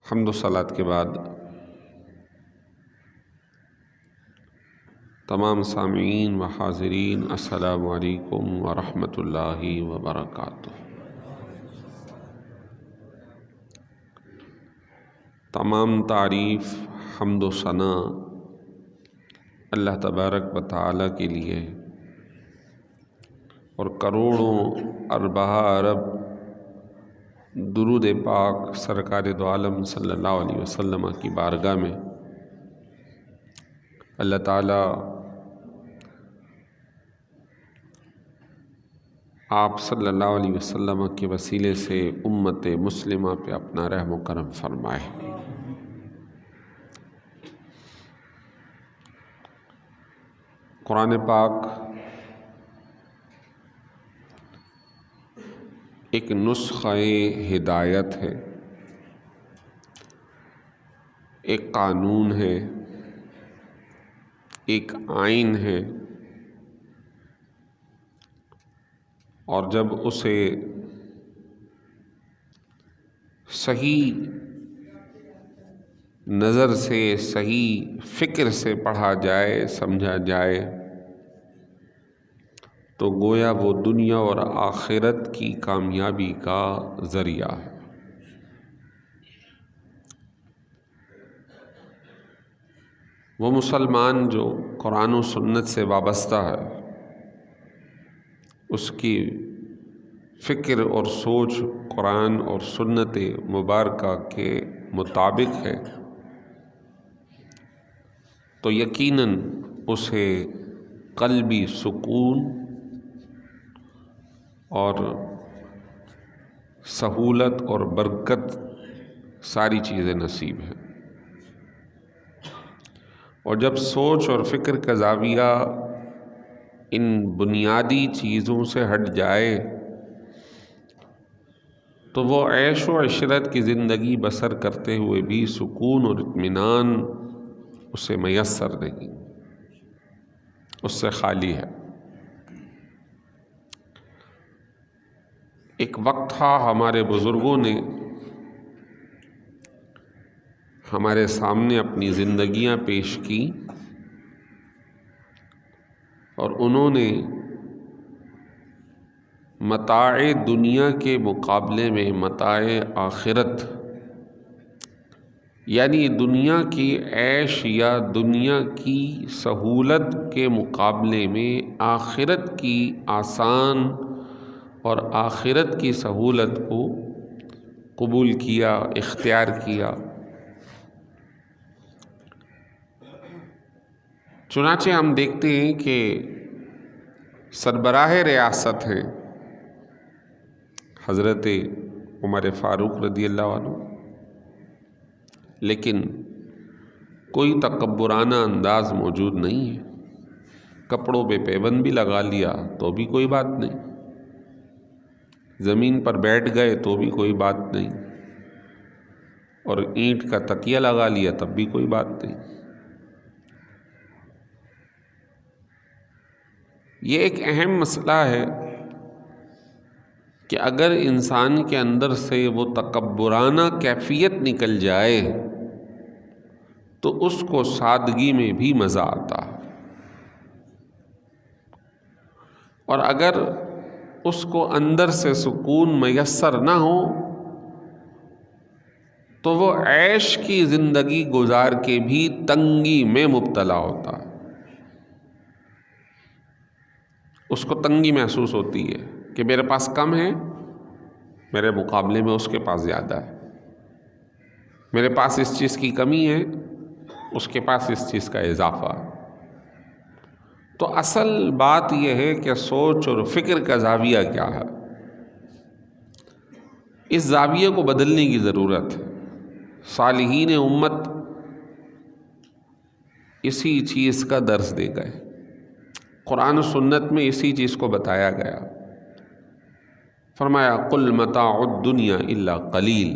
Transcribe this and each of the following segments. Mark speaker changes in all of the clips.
Speaker 1: حمد و صلات کے بعد تمام سامعین و حاضرین السلام علیکم ورحمۃ اللہ وبرکاتہ۔ تمام تعریف حمد و ثنا اللہ تبارک و تعالیٰ کے لیے اور کروڑوں اربہ ارب درود پاک سرکار دو عالم صلی اللہ علیہ وسلم کی بارگاہ میں اللہ تعالیٰ آپ صلی اللہ علیہ وسلم کے وسیلے سے امت مسلمہ پہ اپنا رحم و کرم فرمائے۔ قرآن پاک ایک نسخہ ہدایت ہے، ایک قانون ہے، ایک آئین ہے، اور جب اسے صحیح نظر سے صحیح فکر سے پڑھا جائے سمجھا جائے تو گویا وہ دنیا اور آخرت کی کامیابی کا ذریعہ ہے۔ وہ مسلمان جو قرآن و سنت سے وابستہ ہے، اس کی فکر اور سوچ قرآن اور سنت مبارکہ کے مطابق ہے تو یقیناً اسے قلبی سکون اور سہولت اور برکت ساری چیزیں نصیب ہیں۔ اور جب سوچ اور فکر کا زاویہ ان بنیادی چیزوں سے ہٹ جائے تو وہ عیش و عشرت کی زندگی بسر کرتے ہوئے بھی سکون اور اطمینان اسے میسر نہیں، اس سے خالی ہے۔ ایک وقت تھا ہمارے بزرگوں نے ہمارے سامنے اپنی زندگیاں پیش کی اور انہوں نے متاع دنیا کے مقابلے میں متاع آخرت یعنی دنیا کی عیش یا دنیا کی سہولت کے مقابلے میں آخرت کی آسان اور آخرت کی سہولت کو قبول کیا، اختیار کیا۔ چنانچہ ہم دیکھتے ہیں کہ سربراہ ریاست ہیں حضرت عمر فاروق رضی اللہ عنہ، لیکن کوئی تکبرانہ انداز موجود نہیں ہے۔ کپڑوں پہ پیبند بھی لگا لیا تو بھی کوئی بات نہیں، زمین پر بیٹھ گئے تو بھی کوئی بات نہیں، اور اینٹ کا تکیہ لگا لیا تب بھی کوئی بات نہیں۔ یہ ایک اہم مسئلہ ہے کہ اگر انسان کے اندر سے وہ تکبرانہ کیفیت نکل جائے تو اس کو سادگی میں بھی مزہ آتا ہے، اور اگر اس کو اندر سے سکون میسر نہ ہو تو وہ عیش کی زندگی گزار کے بھی تنگی میں مبتلا ہوتا ہے۔ اس کو تنگی محسوس ہوتی ہے کہ میرے پاس کم ہے، میرے مقابلے میں اس کے پاس زیادہ ہے، میرے پاس اس چیز کی کمی ہے، اس کے پاس اس چیز کا اضافہ ہے۔ تو اصل بات یہ ہے کہ سوچ اور فکر کا زاویہ کیا ہے، اس زاویے کو بدلنے کی ضرورت ہے۔ صالحین امت اسی چیز کا درس دے گئے، قرآن و سنت میں اسی چیز کو بتایا گیا۔ فرمایا قل متاع الدنیا الا قلیل،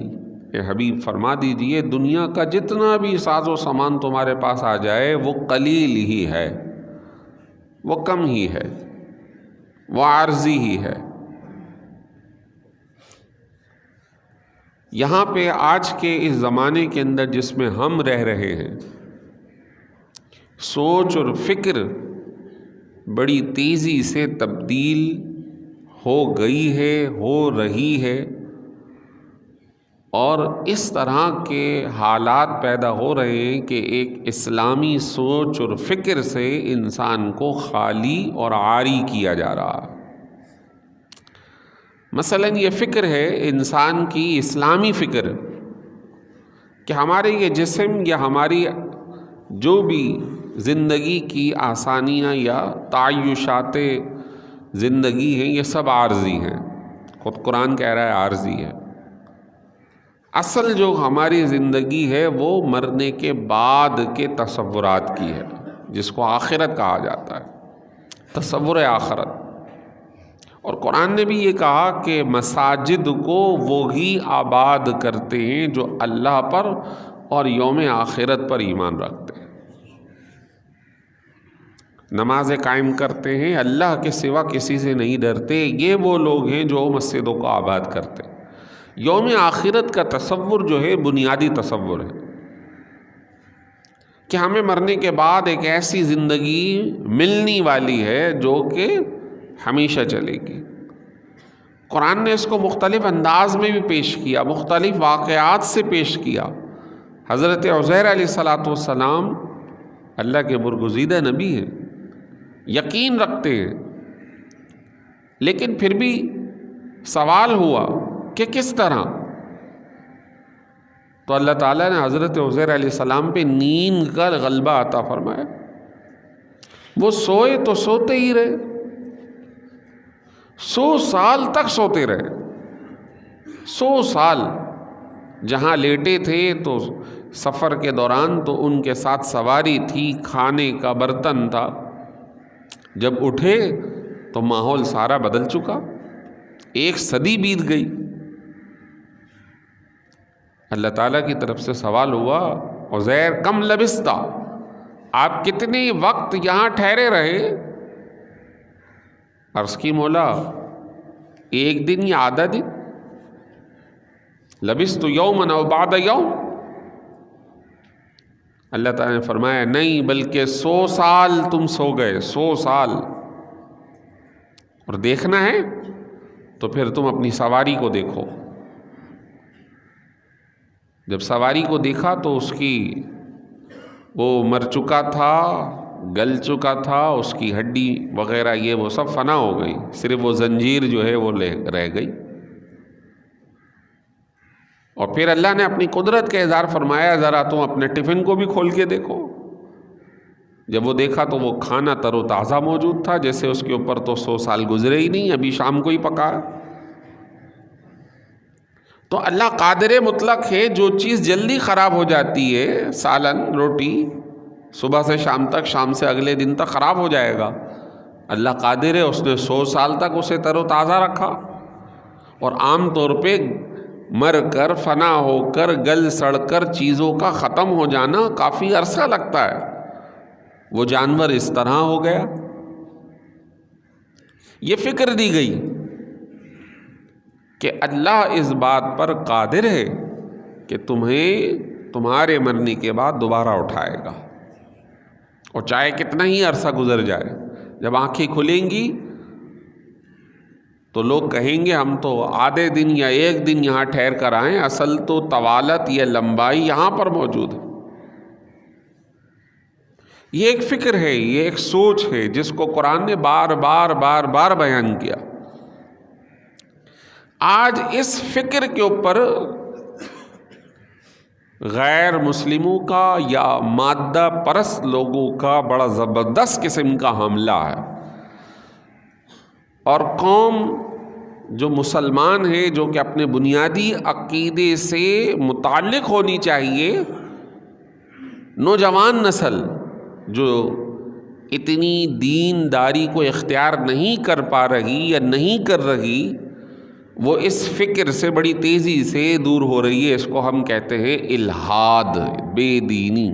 Speaker 1: اے حبیب فرما دیجئے دنیا کا جتنا بھی ساز و سامان تمہارے پاس آ جائے وہ قلیل ہی ہے، وہ کم ہی ہے، وہ عارضی ہی ہے۔ یہاں پہ آج کے اس زمانے کے اندر جس میں ہم رہ رہے ہیں، سوچ اور فکر بڑی تیزی سے تبدیل ہو گئی ہے، ہو رہی ہے، اور اس طرح کے حالات پیدا ہو رہے ہیں کہ ایک اسلامی سوچ اور فکر سے انسان کو خالی اور عاری کیا جا رہا ہے۔ مثلاً یہ فکر ہے انسان کی اسلامی فکر کہ ہمارے یہ جسم یا ہماری جو بھی زندگی کی آسانیاں یا تعیشات زندگی ہیں یہ سب عارضی ہیں۔ خود قرآن کہہ رہا ہے عارضی ہے۔ اصل جو ہماری زندگی ہے وہ مرنے کے بعد کے تصورات کی ہے، جس کو آخرت کہا جاتا ہے، تصور آخرت۔ اور قرآن نے بھی یہ کہا کہ مساجد کو وہی آباد کرتے ہیں جو اللہ پر اور یوم آخرت پر ایمان رکھتے ہیں، نمازیں قائم کرتے ہیں، اللہ کے سوا کسی سے نہیں ڈرتے۔ یہ وہ لوگ ہیں جو مسجدوں کو آباد کرتے ہیں۔ یوم آخرت کا تصور جو ہے بنیادی تصور ہے کہ ہمیں مرنے کے بعد ایک ایسی زندگی ملنے والی ہے جو کہ ہمیشہ چلے گی۔ قرآن نے اس کو مختلف انداز میں بھی پیش کیا، مختلف واقعات سے پیش کیا۔ حضرت عزیر علیہ السلام اللہ کے برگزیدہ نبی ہیں، یقین رکھتے ہیں، لیکن پھر بھی سوال ہوا کہ کس طرح؟ تو اللہ تعالیٰ نے حضرت عزیر علیہ السلام پہ نیند کا غلبہ عطا فرمایا۔ وہ سوئے تو سوتے ہی رہے، 100 سال تک سوتے رہے۔ 100 سال جہاں لیٹے تھے تو سفر کے دوران تو ان کے ساتھ سواری تھی، کھانے کا برتن تھا، جب اٹھے تو ماحول سارا بدل چکا، 1 صدی بیت گئی۔ اللہ تعالیٰ کی طرف سے سوال ہوا، عزیر کم لبثت، آپ کتنے وقت یہاں ٹھہرے رہے؟ عرض کی مولا 1 دن یا آدھا دن، لبثت یوما او بعد یوم۔ اللہ تعالیٰ نے فرمایا نہیں، بلکہ 100 سال تم سو گئے، 100 سال۔ اور دیکھنا ہے تو پھر تم اپنی سواری کو دیکھو۔ جب سواری کو دیکھا تو اس کی وہ مر چکا تھا، گل چکا تھا، اس کی ہڈی وغیرہ یہ وہ سب فنا ہو گئی، صرف وہ زنجیر جو ہے وہ رہ گئی۔ اور پھر اللہ نے اپنی قدرت کا اظہار فرمایا، ذرا تم اپنے ٹفن کو بھی کھول کے دیکھو۔ جب وہ دیکھا تو وہ کھانا تر و تازہ موجود تھا، جیسے اس کے اوپر تو 100 سال گزرے ہی نہیں، ابھی شام کو ہی پکا۔ تو اللہ قادر مطلق ہے، جو چیز جلدی خراب ہو جاتی ہے، سالن روٹی صبح سے شام تک، شام سے اگلے دن تک خراب ہو جائے گا، اللہ قادر ہے، اس نے 100 سال تک اسے تر و تازہ رکھا۔ اور عام طور پہ مر کر، فنا ہو کر، گل سڑ کر چیزوں کا ختم ہو جانا کافی عرصہ لگتا ہے، وہ جانور اس طرح ہو گیا۔ یہ فکر دی گئی کہ اللہ اس بات پر قادر ہے کہ تمہیں تمہارے مرنے کے بعد دوبارہ اٹھائے گا، اور چاہے کتنا ہی عرصہ گزر جائے، جب آنکھیں کھلیں گی تو لوگ کہیں گے ہم تو آدھے دن یا 1 دن یہاں ٹھہر کر آئیں، اصل تو طوالت یا لمبائی یہاں پر موجود ہے۔ یہ ایک فکر ہے، یہ ایک سوچ ہے جس کو قرآن نے بار بار بیان کیا۔ آج اس فکر کے اوپر غیر مسلموں کا یا مادہ پرست لوگوں کا بڑا زبردست قسم کا حملہ ہے، اور قوم جو مسلمان ہے، جو کہ اپنے بنیادی عقیدے سے متعلق ہونی چاہیے، نوجوان نسل جو اتنی دینداری کو اختیار نہیں کر پا رہی یا نہیں کر رہی، وہ اس فکر سے بڑی تیزی سے دور ہو رہی ہے۔ اس کو ہم کہتے ہیں الحاد، بے دینی۔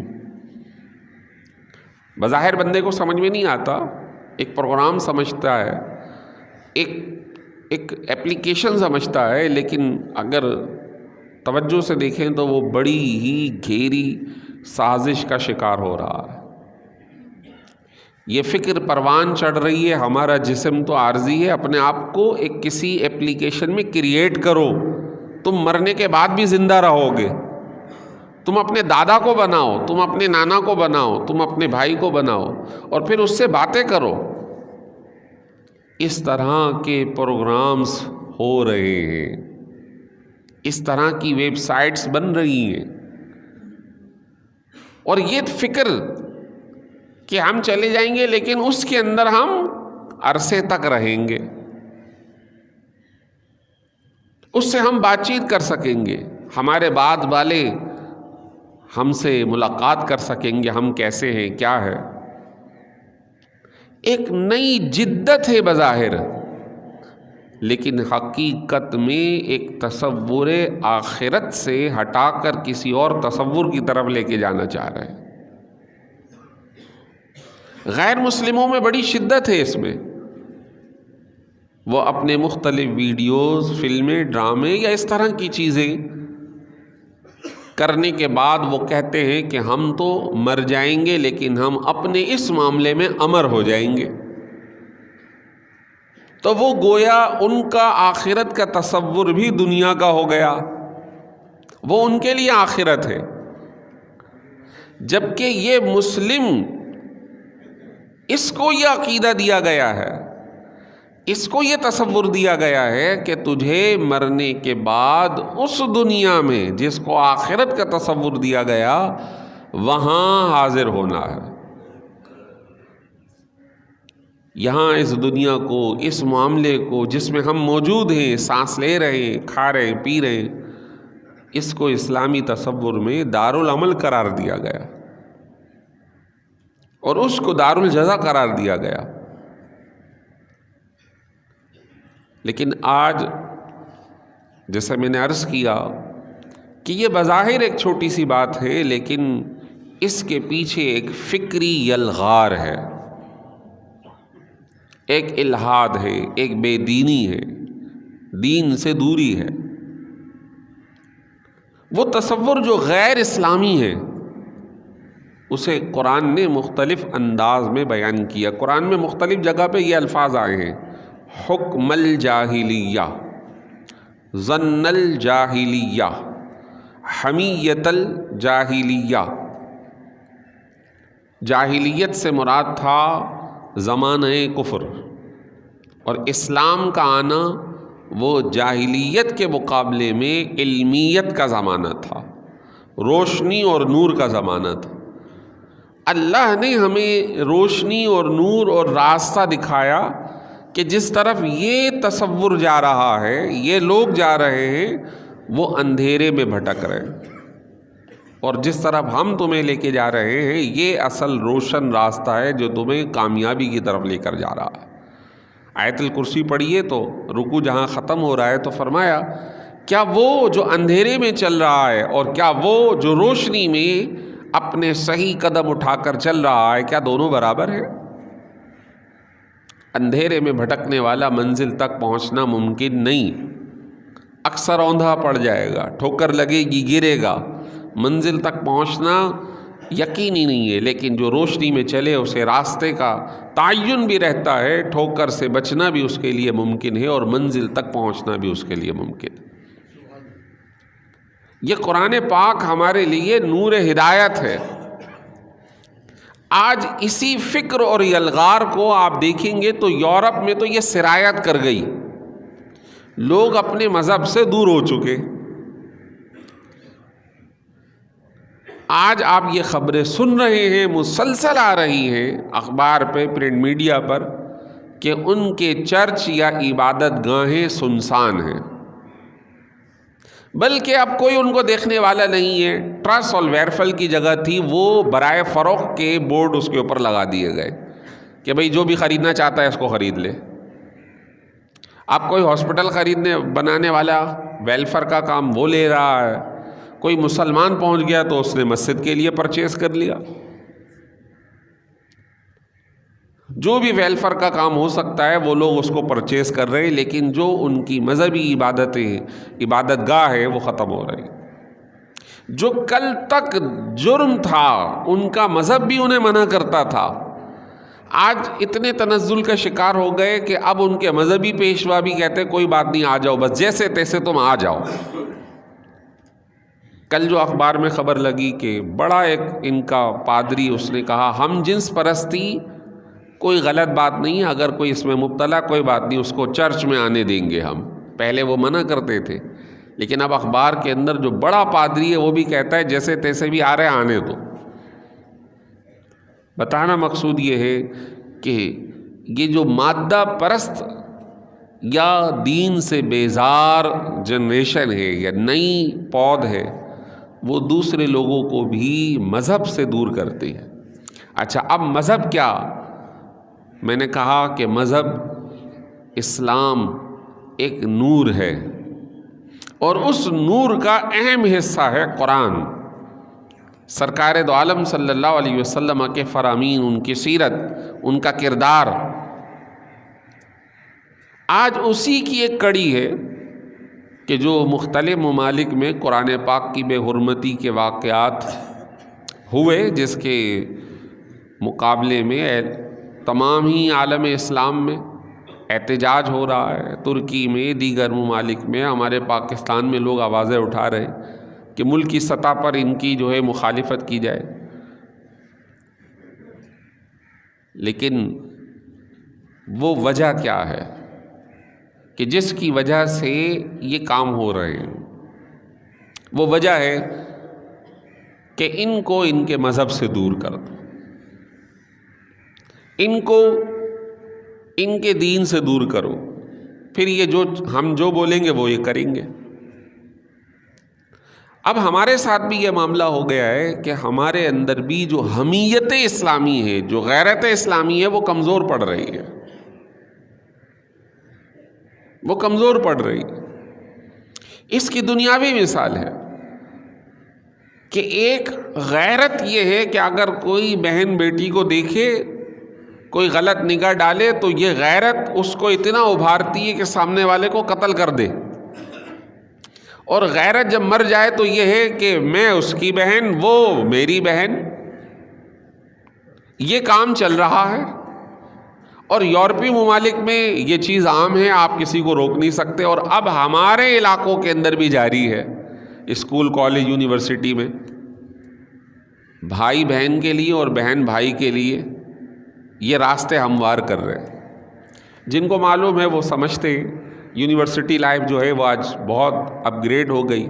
Speaker 1: بظاہر بندے کو سمجھ میں نہیں آتا، ایک پروگرام سمجھتا ہے، ایک ایپلیکیشن سمجھتا ہے، لیکن اگر توجہ سے دیکھیں تو وہ بڑی ہی گہری سازش کا شکار ہو رہا ہے۔ یہ فکر پروان چڑھ رہی ہے ہمارا جسم تو عارضی ہے، اپنے آپ کو ایک کسی ایپلیکیشن میں کریٹ کرو، تم مرنے کے بعد بھی زندہ رہو گے۔ تم اپنے دادا کو بناؤ، تم اپنے نانا کو بناؤ، تم اپنے بھائی کو بناؤ اور پھر اس سے باتیں کرو۔ اس طرح کے پروگرامز ہو رہے ہیں، اس طرح کی ویب سائٹس بن رہی ہیں، اور یہ فکر کہ ہم چلے جائیں گے لیکن اس کے اندر ہم عرصے تک رہیں گے، اس سے ہم بات چیت کر سکیں گے، ہمارے بعد والے ہم سے ملاقات کر سکیں گے، ہم کیسے ہیں، کیا ہے۔ ایک نئی جدت ہے بظاہر، لیکن حقیقت میں ایک تصور آخرت سے ہٹا کر کسی اور تصور کی طرف لے کے جانا چاہ رہے ہیں۔ غیر مسلموں میں بڑی شدت ہے اس میں، وہ اپنے مختلف ویڈیوز، فلمیں، ڈرامے یا اس طرح کی چیزیں کرنے کے بعد وہ کہتے ہیں کہ ہم تو مر جائیں گے لیکن ہم اپنے اس معاملے میں امر ہو جائیں گے۔ تو وہ گویا ان کا آخرت کا تصور بھی دنیا کا ہو گیا، وہ ان کے لیے آخرت ہے، جبکہ یہ مسلم اس کو یہ عقیدہ دیا گیا ہے، اس کو یہ تصور دیا گیا ہے کہ تجھے مرنے کے بعد اس دنیا میں جس کو آخرت کا تصور دیا گیا وہاں حاضر ہونا ہے۔ یہاں اس دنیا کو، اس معاملے کو جس میں ہم موجود ہیں، سانس لے رہے ہیں، کھا رہے ہیں، پی رہے ہیں، اس کو اسلامی تصور میں دارالعمل قرار دیا گیا اور اس کو دارالجزا قرار دیا گیا۔ لیکن آج جیسا میں نے عرض کیا کہ یہ بظاہر ایک چھوٹی سی بات ہے، لیکن اس کے پیچھے ایک فکری یلغار ہے، ایک الحاد ہے، ایک بے دینی ہے، دین سے دوری ہے۔ وہ تصور جو غیر اسلامی ہے اسے قرآن نے مختلف انداز میں بیان کیا۔ قرآن میں مختلف جگہ پہ یہ الفاظ آئے ہیں: حکم الجاہلیہ، ظن الجاہلیہ، حمیت الجاہلیہ۔ جاہلیت سے مراد تھا زمانہ کفر، اور اسلام کا آنا وہ جاہلیت کے مقابلے میں علمیت کا زمانہ تھا، روشنی اور نور کا زمانہ تھا۔ اللہ نے ہمیں روشنی اور نور اور راستہ دکھایا کہ جس طرف یہ تصور جا رہا ہے، یہ لوگ جا رہے ہیں، وہ اندھیرے میں بھٹک رہے ہیں، اور جس طرف ہم تمہیں لے کے جا رہے ہیں یہ اصل روشن راستہ ہے جو تمہیں کامیابی کی طرف لے کر جا رہا ہے۔ آیت الکرسی پڑھیے تو رکوع جہاں ختم ہو رہا ہے تو فرمایا کیا وہ جو اندھیرے میں چل رہا ہے اور کیا وہ جو روشنی میں اپنے صحیح قدم اٹھا کر چل رہا ہے، کیا دونوں برابر ہیں؟ اندھیرے میں بھٹکنے والا منزل تک پہنچنا ممکن نہیں، اکثر اوندھا پڑ جائے گا، ٹھوکر لگے گی، گرے گا، منزل تک پہنچنا یقینی نہیں ہے۔ لیکن جو روشنی میں چلے اسے راستے کا تعین بھی رہتا ہے، ٹھوکر سے بچنا بھی اس کے لیے ممکن ہے اور منزل تک پہنچنا بھی اس کے لیے ممکن ہے۔ یہ قرآن پاک ہمارے لیے نور ہدایت ہے۔ آج اسی فکر اور یلغار کو آپ دیکھیں گے تو یورپ میں تو یہ سرایت کر گئی، لوگ اپنے مذہب سے دور ہو چکے۔ آج آپ یہ خبریں سن رہے ہیں، مسلسل آ رہی ہیں اخبار پہ، پرنٹ میڈیا پر، کہ ان کے چرچ یا عبادت گاہیں سنسان ہیں، بلکہ اب کوئی ان کو دیکھنے والا نہیں ہے۔ ٹرس اور ویرفل کی جگہ تھی، وہ برائے فروخت کے بورڈ اس کے اوپر لگا دیے گئے کہ بھئی جو بھی خریدنا چاہتا ہے اس کو خرید لے۔ اب کوئی ہاسپٹل خریدنے بنانے والا ویلفیئر کا کام وہ لے رہا ہے، کوئی مسلمان پہنچ گیا تو اس نے مسجد کے لیے پرچیز کر لیا۔ جو بھی ویلفیئر کا کام ہو سکتا ہے وہ لوگ اس کو پرچیز کر رہے ہیں، لیکن جو ان کی مذہبی عبادت گاہ ہے وہ ختم ہو رہی ہے۔ جو کل تک جرم تھا ان کا مذہب بھی انہیں منع کرتا تھا، آج اتنے تنزل کا شکار ہو گئے کہ اب ان کے مذہبی پیشوا بھی کہتے کوئی بات نہیں، آ جاؤ، بس جیسے تیسے تم آ جاؤ۔ کل جو اخبار میں خبر لگی کہ بڑا ایک ان کا پادری، اس نے کہا ہم جنس پرستی کوئی غلط بات نہیں، اگر کوئی اس میں مبتلا کوئی بات نہیں، اس کو چرچ میں آنے دیں گے ہم۔ پہلے وہ منع کرتے تھے، لیکن اب اخبار کے اندر جو بڑا پادری ہے وہ بھی کہتا ہے جیسے تیسے بھی آ رہے آنے دو۔ بتانا مقصود یہ ہے کہ یہ جو مادہ پرست یا دین سے بیزار جنریشن ہے یا نئی پود ہے، وہ دوسرے لوگوں کو بھی مذہب سے دور کرتے ہیں۔ اچھا، اب مذہب کیا؟ میں نے کہا کہ مذہب اسلام ایک نور ہے، اور اس نور کا اہم حصہ ہے قرآن۔ سرکار دو عالم صلی اللہ علیہ وسلم کے فرامین، ان کی سیرت، ان کا کردار، آج اسی کی ایک کڑی ہے کہ جو مختلف ممالک میں قرآن پاک کی بے حرمتی کے واقعات ہوئے، جس کے مقابلے میں تمام ہی عالم اسلام میں احتجاج ہو رہا ہے، ترکی میں، دیگر ممالک میں، ہمارے پاکستان میں لوگ آوازیں اٹھا رہے ہیں کہ ملکی سطح پر ان کی جو ہے مخالفت کی جائے۔ لیکن وہ وجہ کیا ہے کہ جس کی وجہ سے یہ کام ہو رہے ہیں؟ وہ وجہ ہے کہ ان کو ان کے مذہب سے دور کر دو، ان کو ان کے دین سے دور کرو، پھر یہ جو ہم جو بولیں گے وہ یہ کریں گے۔ اب ہمارے ساتھ بھی یہ معاملہ ہو گیا ہے کہ ہمارے اندر بھی جو حمیت اسلامی ہے، جو غیرت اسلامی ہے، وہ کمزور پڑ رہی ہے، وہ کمزور پڑ رہی ہے۔ اس کی دنیاوی مثال ہے کہ ایک غیرت یہ ہے کہ اگر کوئی بہن بیٹی کو دیکھے، کوئی غلط نگاہ ڈالے، تو یہ غیرت اس کو اتنا ابھارتی ہے کہ سامنے والے کو قتل کر دے۔ اور غیرت جب مر جائے تو یہ ہے کہ میں اس کی بہن، وہ میری بہن۔ یہ کام چل رہا ہے، اور یورپی ممالک میں یہ چیز عام ہے، آپ کسی کو روک نہیں سکتے، اور اب ہمارے علاقوں کے اندر بھی جاری ہے، اسکول، کالج، یونیورسٹی میں بھائی بہن کے لیے اور بہن بھائی کے لیے یہ راستے ہموار کر رہے ہیں۔ جن کو معلوم ہے وہ سمجھتے ہیں یونیورسٹی لائف جو ہے وہ آج بہت اپ گریڈ ہو گئی۔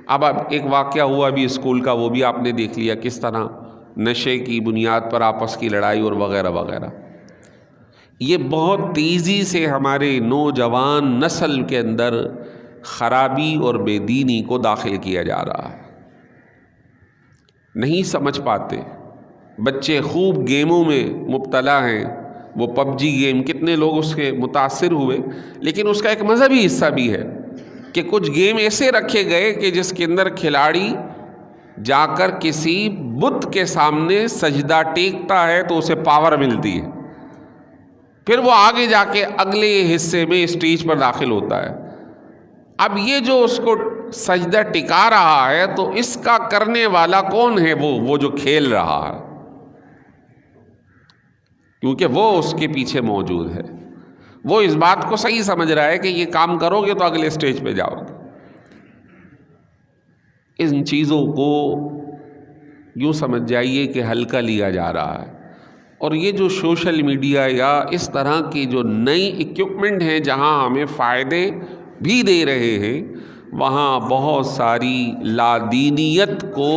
Speaker 1: اب ایک واقعہ ہوا بھی اسکول کا، وہ بھی آپ نے دیکھ لیا، کس طرح نشے کی بنیاد پر آپس کی لڑائی اور وغیرہ وغیرہ۔ یہ بہت تیزی سے ہمارے نوجوان نسل کے اندر خرابی اور بے دینی کو داخل کیا جا رہا ہے۔ نہیں سمجھ پاتے بچے، خوب گیموں میں مبتلا ہیں، وہ پب جی گیم، کتنے لوگ اس کے متاثر ہوئے، لیکن اس کا ایک مذہبی حصہ بھی ہے کہ کچھ گیم ایسے رکھے گئے کہ جس کے اندر کھلاڑی جا کر کسی بت کے سامنے سجدہ ٹیکتا ہے تو اسے پاور ملتی ہے، پھر وہ آگے جا کے اگلے حصے میں اسٹیج پر داخل ہوتا ہے۔ اب یہ جو اس کو سجدہ ٹکا رہا ہے، تو اس کا کرنے والا کون ہے؟ وہ جو کھیل رہا ہے، کیونکہ وہ اس کے پیچھے موجود ہے۔ وہ اس بات کو صحیح سمجھ رہا ہے کہ یہ کام کرو گے تو اگلے اسٹیج پہ جاؤ گے۔ ان چیزوں کو یوں سمجھ جائیے کہ ہلکا لیا جا رہا ہے، اور یہ جو سوشل میڈیا یا اس طرح کی جو نئی اکوپمنٹ ہیں جہاں ہمیں فائدے بھی دے رہے ہیں، وہاں بہت ساری لادینیت کو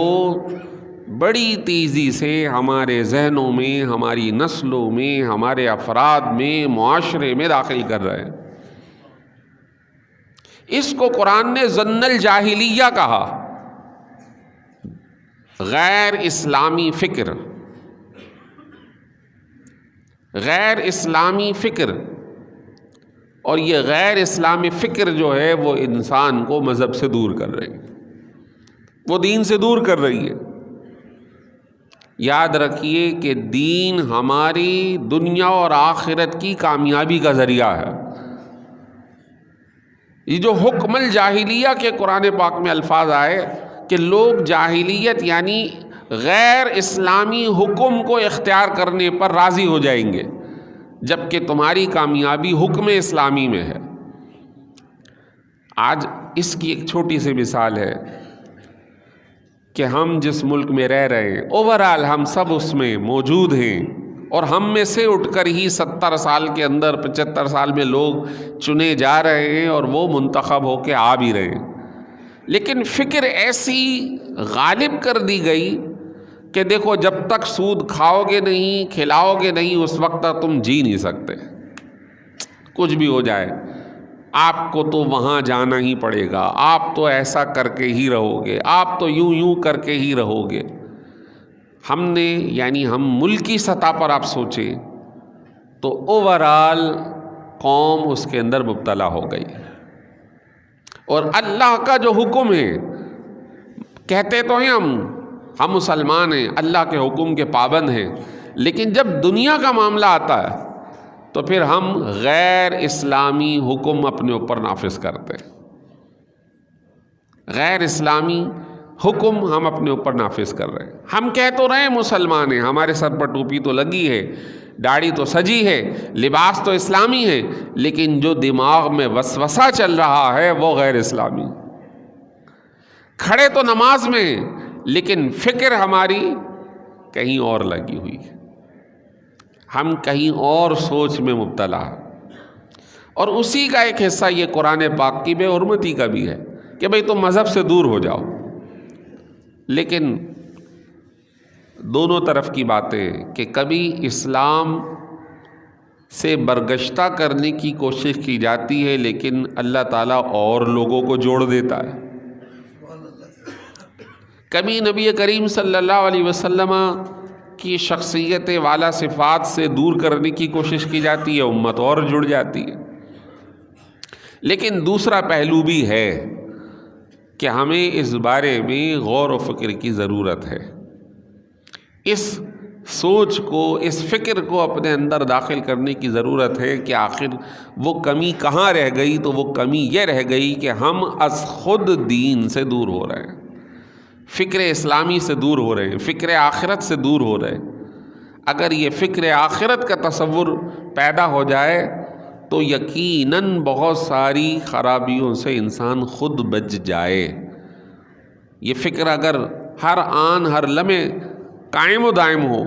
Speaker 1: بڑی تیزی سے ہمارے ذہنوں میں، ہماری نسلوں میں، ہمارے افراد میں، معاشرے میں داخل کر رہے ہیں۔ اس کو قرآن نے ظن الجاہلیہ کہا، غیر اسلامی فکر، غیر اسلامی فکر۔ اور یہ غیر اسلامی فکر جو ہے وہ انسان کو مذہب سے دور کر رہی ہے، وہ دین سے دور کر رہی ہے۔ یاد رکھیے کہ دین ہماری دنیا اور آخرت کی کامیابی کا ذریعہ ہے۔ یہ جو حکم الجاہلیہ کے قرآن پاک میں الفاظ آئے کہ لوگ جاہلیت یعنی غیر اسلامی حکم کو اختیار کرنے پر راضی ہو جائیں گے، جبکہ تمہاری کامیابی حکم اسلامی میں ہے۔ آج اس کی ایک چھوٹی سی مثال ہے کہ ہم جس ملک میں رہ رہے ہیں اوورآل ہم سب اس میں موجود ہیں، اور ہم میں سے اٹھ کر ہی 70 سال کے اندر 75 سال میں لوگ چنے جا رہے ہیں اور وہ منتخب ہو کے آ بھی رہے ہیں، لیکن فکر ایسی غالب کر دی گئی کہ دیکھو جب تک سود کھاؤ گے نہیں، کھلاؤ گے نہیں، اس وقت تک تم جی نہیں سکتے، کچھ بھی ہو جائے آپ کو تو وہاں جانا ہی پڑے گا، آپ تو ایسا کر کے ہی رہو گے، آپ تو یوں کر کے ہی رہو گے۔ ہم نے یعنی ہم ملکی سطح پر آپ سوچیں تو اوورآل قوم اس کے اندر مبتلا ہو گئی، اور اللہ کا جو حکم ہے، کہتے تو ہیں ہم مسلمان ہیں، اللہ کے حکم کے پابند ہیں، لیکن جب دنیا کا معاملہ آتا ہے تو پھر ہم غیر اسلامی حکم اپنے اوپر نافذ کرتے ہیں، غیر اسلامی حکم ہم اپنے اوپر نافذ کر رہے ہیں۔ ہم کہہ تو رہے ہیں مسلمان ہیں، ہمارے سر پر ٹوپی تو لگی ہے، داڑھی تو سجی ہے، لباس تو اسلامی ہے، لیکن جو دماغ میں وسوسہ چل رہا ہے وہ غیر اسلامی۔ کھڑے تو نماز میں ہیں، لیکن فکر ہماری کہیں اور لگی ہوئی ہے، ہم کہیں اور سوچ میں مبتلا ہیں، اور اسی کا ایک حصہ یہ قرآن پاک کی بے حرمتی کا بھی ہے کہ بھئی تم مذہب سے دور ہو جاؤ، لیکن دونوں طرف کی باتیں کہ کبھی اسلام سے برگشتہ کرنے کی کوشش کی جاتی ہے، لیکن اللہ تعالیٰ اور لوگوں کو جوڑ دیتا ہے۔ کبھی نبی کریم صلی اللہ علیہ وسلم کی شخصیت والا صفات سے دور کرنے کی کوشش کی جاتی ہے، امت اور جڑ جاتی ہے۔ لیکن دوسرا پہلو بھی ہے کہ ہمیں اس بارے میں غور و فکر کی ضرورت ہے، اس سوچ کو، اس فکر کو اپنے اندر داخل کرنے کی ضرورت ہے کہ آخر وہ کمی کہاں رہ گئی۔ تو وہ کمی یہ رہ گئی کہ ہم از خود دین سے دور ہو رہے ہیں، فکر اسلامی سے دور ہو رہے ہیں، فکر آخرت سے دور ہو رہے ہیں۔ اگر یہ فکر آخرت کا تصور پیدا ہو جائے تو یقیناً بہت ساری خرابیوں سے انسان خود بچ جائے۔ یہ فکر اگر ہر آن ہر لمحے قائم و دائم ہو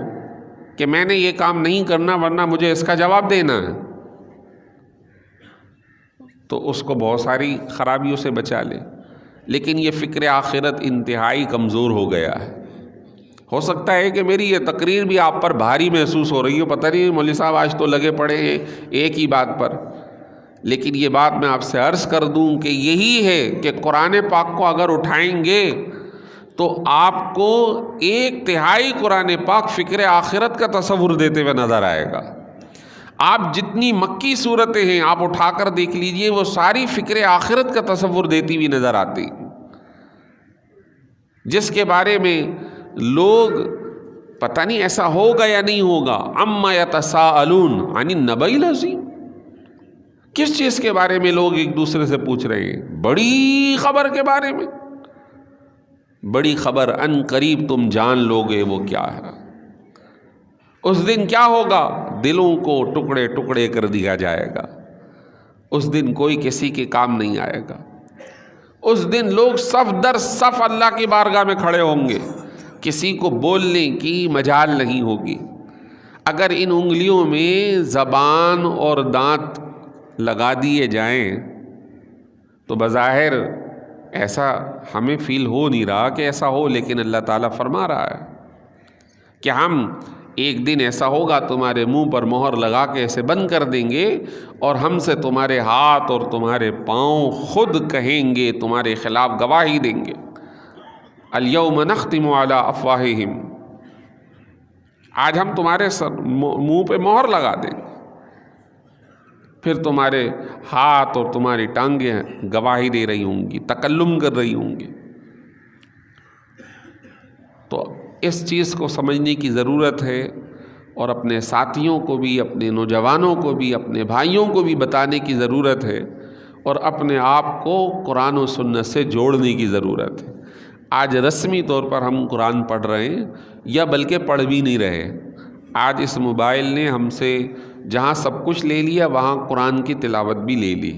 Speaker 1: کہ میں نے یہ کام نہیں کرنا ورنہ مجھے اس کا جواب دینا ہے، تو اس کو بہت ساری خرابیوں سے بچا لے۔ لیکن یہ فکر آخرت انتہائی کمزور ہو گیا ہے۔ ہو سکتا ہے کہ میری یہ تقریر بھی آپ پر بھاری محسوس ہو رہی ہو، پتہ نہیں مولوی صاحب آج تو لگے پڑے ہیں ایک ہی بات پر، لیکن یہ بات میں آپ سے عرض کر دوں کہ یہی ہے کہ قرآن پاک کو اگر اٹھائیں گے تو آپ کو 1/3 قرآن پاک فکر آخرت کا تصور دیتے ہوئے نظر آئے گا۔ آپ جتنی مکی صورتیں ہیں آپ اٹھا کر دیکھ لیجئے، وہ ساری فکر آخرت کا تصور دیتی ہوئی نظر آتی، جس کے بارے میں لوگ پتہ نہیں ایسا ہوگا یا نہیں ہوگا۔ عما یتساءلون عن النبأ العظیم، کس چیز کے بارے میں لوگ ایک دوسرے سے پوچھ رہے ہیں؟ بڑی خبر کے بارے میں۔ بڑی خبر ان قریب تم جان لوگے وہ کیا ہے۔ اس دن کیا ہوگا؟ دلوں کو ٹکڑے ٹکڑے کر دیا جائے گا، اس دن کوئی کسی کے کام نہیں آئے گا۔ اس دن لوگ صف در صف اللہ کی بارگاہ میں کھڑے ہوں گے، کسی کو بولنے کی مجال نہیں ہوگی۔ اگر ان انگلیوں میں زبان اور دانت لگا دیے جائیں تو بظاہر ایسا ہمیں فیل ہو نہیں رہا کہ ایسا ہو، لیکن اللہ تعالیٰ فرما رہا ہے کہ ہم ایک دن ایسا ہوگا تمہارے منہ پر مہر لگا کے اسے بند کر دیں گے، اور ہم سے تمہارے ہاتھ اور تمہارے پاؤں خود کہیں گے، تمہارے خلاف گواہی دیں گے۔ الیوم نختم علی افواہہم، آج ہم تمہارے منہ پہ مہر لگا دیں گے، پھر تمہارے ہاتھ اور تمہاری ٹانگیں گواہی دے رہی ہوں گی، تکلم کر رہی ہوں گی۔ تو اس چیز کو سمجھنے کی ضرورت ہے، اور اپنے ساتھیوں کو بھی، اپنے نوجوانوں کو بھی، اپنے بھائیوں کو بھی بتانے کی ضرورت ہے، اور اپنے آپ کو قرآن و سنت سے جوڑنے کی ضرورت ہے۔ آج رسمی طور پر ہم قرآن پڑھ رہے ہیں یا بلکہ پڑھ بھی نہیں رہے. آج اس موبائل نے ہم سے جہاں سب کچھ لے لیا وہاں قرآن کی تلاوت بھی لے لی،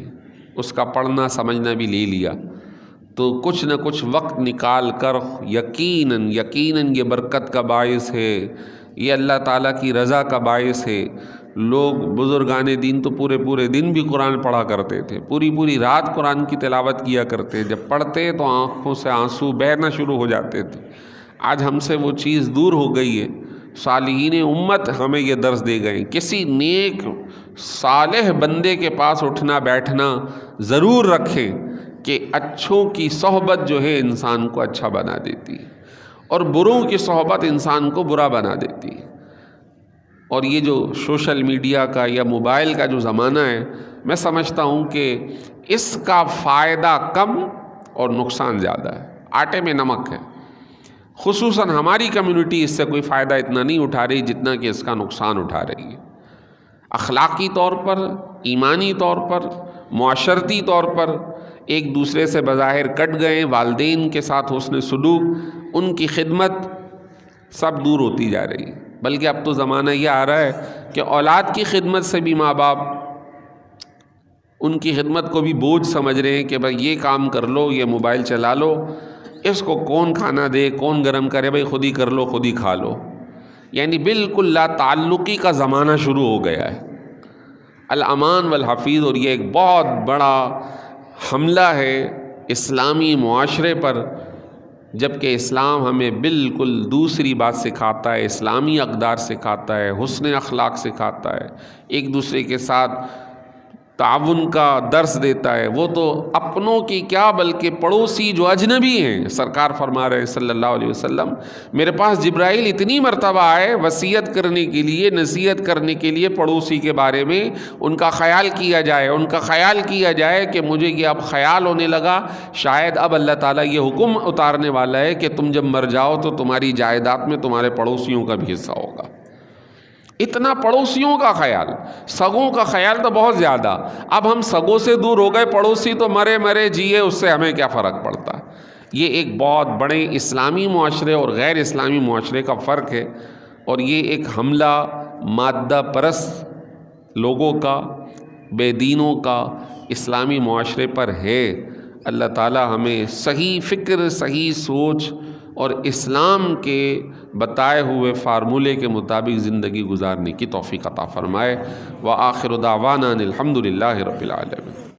Speaker 1: اس کا پڑھنا سمجھنا بھی لے لیا. تو کچھ نہ کچھ وقت نکال کر یقیناً یہ برکت کا باعث ہے، یہ اللہ تعالیٰ کی رضا کا باعث ہے. لوگ بزرگان دین تو پورے دن بھی قرآن پڑھا کرتے تھے، پوری رات قرآن کی تلاوت کیا کرتے. جب پڑھتے تو آنکھوں سے آنسو بہنا شروع ہو جاتے تھے. آج ہم سے وہ چیز دور ہو گئی ہے. صالحین امت ہمیں یہ درس دے گئے. کسی نیک صالح بندے کے پاس اٹھنا بیٹھنا ضرور رکھیں کہ اچھوں کی صحبت جو ہے انسان کو اچھا بنا دیتی ہے اور بروں کی صحبت انسان کو برا بنا دیتی ہے. اور یہ جو سوشل میڈیا کا یا موبائل کا جو زمانہ ہے، میں سمجھتا ہوں کہ اس کا فائدہ کم اور نقصان زیادہ ہے. آٹے میں نمک ہے. خصوصاً ہماری کمیونٹی اس سے کوئی فائدہ اتنا نہیں اٹھا رہی جتنا کہ اس کا نقصان اٹھا رہی ہے. اخلاقی طور پر، ایمانی طور پر، معاشرتی طور پر ایک دوسرے سے بظاہر کٹ گئے. والدین کے ساتھ حسن سلوک، ان کی خدمت سب دور ہوتی جا رہی ہے. بلکہ اب تو زمانہ یہ آ رہا ہے کہ اولاد کی خدمت سے بھی ماں باپ ان کی خدمت کو بھی بوجھ سمجھ رہے ہیں کہ بھائی یہ کام کر لو، یہ موبائل چلا لو، اس کو کون کھانا دے، کون گرم کرے، بھائی خود ہی کر لو، خود ہی کھا لو. یعنی بالکل لا تعلقی کا زمانہ شروع ہو گیا ہے. الامان والحفیظ. اور یہ ایک بہت بڑا حملہ ہے اسلامی معاشرے پر، جبکہ اسلام ہمیں بالکل دوسری بات سکھاتا ہے. اسلامی اقدار سکھاتا ہے، حسن اخلاق سکھاتا ہے، ایک دوسرے کے ساتھ تعاون کا درس دیتا ہے. وہ تو اپنوں کی کیا بلکہ پڑوسی جو اجنبی ہیں، سرکار فرما رہے ہیں صلی اللہ علیہ وسلم، میرے پاس جبرائیل اتنی مرتبہ آئے وصیت کرنے کے لیے، نصیحت کرنے کے لیے پڑوسی کے بارے میں، ان کا خیال کیا جائے کہ مجھے یہ اب خیال ہونے لگا شاید اب اللہ تعالیٰ یہ حکم اتارنے والا ہے کہ تم جب مر جاؤ تو تمہاری جائیداد میں تمہارے پڑوسیوں کا بھی حصہ ہوگا. اتنا پڑوسیوں کا خیال، سگوں کا خیال تو بہت زیادہ. اب ہم سگوں سے دور ہو گئے، پڑوسی تو مرے جیے، اس سے ہمیں کیا فرق پڑتا. یہ ایک بہت بڑے اسلامی معاشرے اور غیر اسلامی معاشرے کا فرق ہے. اور یہ ایک حملہ مادہ پرست لوگوں کا، بے دینوں کا اسلامی معاشرے پر ہے. اللہ تعالی ہمیں صحیح فکر، صحیح سوچ اور اسلام کے بتائے ہوئے فارمولے کے مطابق زندگی گزارنے کی توفیق عطا فرمائے. وآخر دعوانا الحمد للہ رب العالمین.